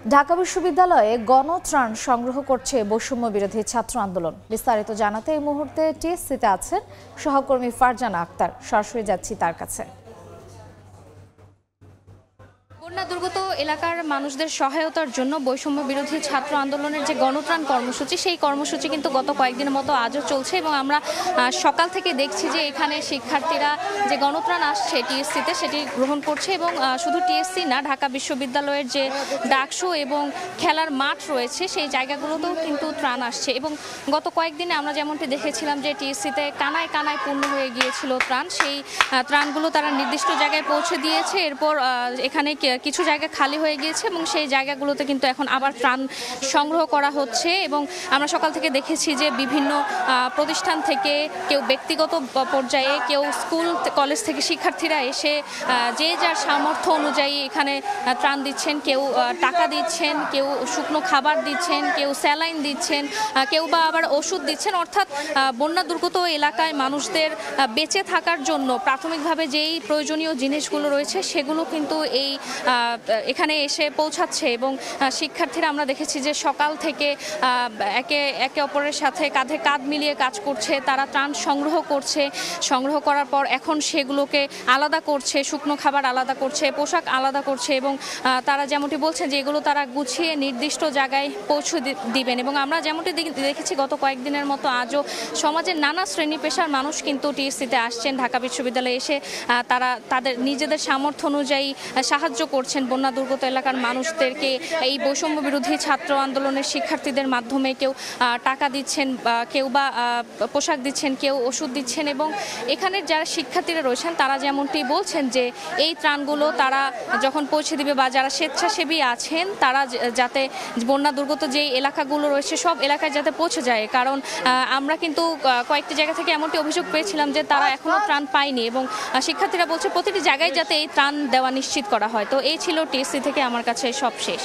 ঢাকা বিশ্ববিদ্যালয়ে গণত্রাণ সংগ্রহ করছে বৈষম্য বিরোধী ছাত্র আন্দোলন। বিস্তারিত জানাতে এই মুহূর্তে টিএসসিতে আছেন সহকর্মী ফারজানা আক্তার। সরাসরি যাচ্ছি তার কাছে। বন্যা দুর্গত এলাকার মানুষদের সহায়তার জন্য বৈষম্য বিরোধী ছাত্র আন্দোলনের যে গণত্রাণ কর্মসূচি, সেই কর্মসূচি কিন্তু গত কয়েকদিনের মতো আজও চলছে এবং আমরা সকাল থেকে দেখছি যে এখানে শিক্ষার্থীরা যে গণত্রাণ আসছে টিএসসিতে সেটি গ্রহণ করছে এবং শুধু টিএসসি না, ঢাকা বিশ্ববিদ্যালয়ের যে ডাকসু এবং খেলার মাঠ রয়েছে সেই জায়গাগুলোতেও কিন্তু ত্রাণ আসছে এবং গত কয়েকদিনে আমরা যেমনটি দেখেছিলাম যে টিএসসিতে কানায় কানায় পূর্ণ হয়ে গিয়েছিল ত্রাণ, সেই ত্রাণগুলো তারা নির্দিষ্ট জায়গায় পৌঁছে দিয়েছে। এরপর এখানে কিছু জায়গা খালি হয়ে গিয়েছে এবং সেই জায়গাগুলোতে কিন্তু এখন আবার ত্রাণ সংগ্রহ করা হচ্ছে এবং আমরা সকাল থেকে দেখেছি যে বিভিন্ন প্রতিষ্ঠান থেকে, কেউ ব্যক্তিগত পর্যায়ে, কেউ স্কুল কলেজ থেকে শিক্ষার্থীরা এসে যে যার সামর্থ্য অনুযায়ী এখানে ত্রাণ দিচ্ছেন। কেউ টাকা দিচ্ছেন, কেউ শুকনো খাবার দিচ্ছেন, কেউ স্যালাইন দিচ্ছেন, কেউ বা আবার ওষুধ দিচ্ছেন। অর্থাৎ বন্যা দুর্গত এলাকায় মানুষদের বেঁচে থাকার জন্য প্রাথমিকভাবে যেই প্রয়োজনীয় জিনিসগুলো রয়েছে সেগুলো কিন্তু এখানে এসে পৌঁছাচ্ছে এবং শিক্ষার্থীরা আমরা দেখেছি যে সকাল থেকে একে অপরের সাথে কাঁধে কাঁধ মিলিয়ে কাজ করছে। তারা ত্রাণ সংগ্রহ করার পর এখন সেগুলোকে আলাদা করছে, শুকনো খাবার আলাদা করছে, পোশাক আলাদা করছে এবং তারা যেমনটি বলছেন যে এগুলো তারা গুছিয়ে নির্দিষ্ট জায়গায় পৌঁছে দিবেন। এবং আমরা যেমনটি দেখেছি গত কয়েকদিনের মতো আজও সমাজের নানা শ্রেণী পেশার মানুষ কিন্তু টিএসসিতে আসছেন। ঢাকা বিশ্ববিদ্যালয়ে এসে তারা তাদের নিজেদের সামর্থ্য অনুযায়ী সাহায্য করছেন বন্যা দুর্গত এলাকার মানুষদেরকে। এই বৈষম্য বিরোধী ছাত্র আন্দোলনের শিক্ষার্থীদের মাধ্যমে কেউ টাকা দিচ্ছেন, কেউ বা পোশাক দিচ্ছেন, কেউ ওষুধ দিচ্ছেন এবং এখানের যারা শিক্ষার্থীরা রয়েছেন তারা যেমনটি বলছেন যে এই ত্রাণগুলো তারা যখন পৌঁছে দিবে বা যারা স্বেচ্ছাসেবী আছেন তারা যাতে বন্যা দুর্গত যে এলাকাগুলো রয়েছে সব এলাকায় যাতে পৌঁছে যায়। কারণ আমরা কিন্তু কয়েকটি জায়গা থেকে এমনটি অভিযোগ পেয়েছিলাম যে তারা এখনও ত্রাণ পায়নি এবং শিক্ষার্থীরা বলছে প্রতিটি জায়গায় যাতে এই ত্রাণ দেওয়া নিশ্চিত করা হয়। তো এই ছিল টিএসসি থেকে আমার কাছে সব শেষ।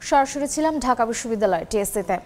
সরাসরি ছিলাম ঢাকা বিশ্ববিদ্যালয় টিএসসিতে।